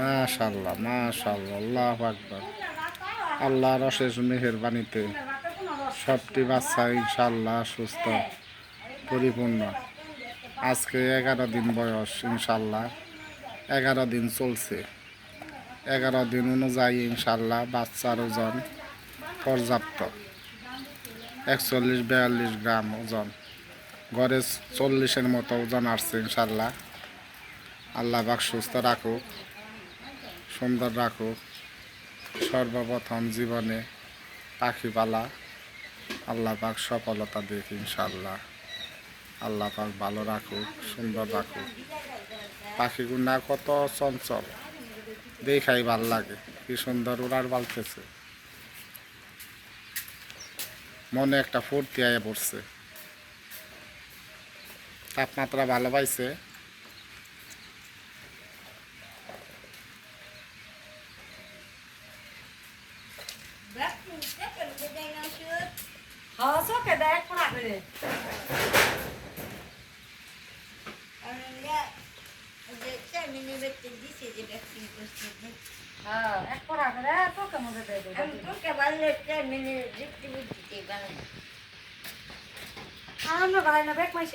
মাশাআল্লাহ মাশাআল্লাহ, আল্লাহু আকবার। আল্লাহর অশেষ মেহেরবানিতে সবটি বাচ্চা ইনশাআল্লাহ সুস্থ পরিপূর্ণ। আজকে 11 দিন বয়স, ইনশাআল্লাহ 11 দিন চলছে। 11 দিন অনুযায়ী ইনশাআল্লাহ বাচ্চার ওজন পর্যাপ্ত, 41-42 গ্রাম ওজন। গড়ে 40-এর মতো ওজন আসছে ইনশাআল্লাহ। আল্লাহ পাক সুস্থ রাখুক, সুন্দর রাখুক। সর্বপ্রথম জীবনে পাখি পালা, আল্লাহ পাক সফলতা দিক ইনশাআল্লাহ। আল্লাহ পাক ভালো রাখুক, সুন্দর রাখুক। পাখিগুনা কত চঞ্চল, দেখাই ভাল লাগে, কি সুন্দর উড়ার বালতেছে। মনে একটা ফুর্তি আয়া পড়ছে। তাপমাত্রা ভালো পাইছে। আমরা ভাই না ব্যাগ মাইছে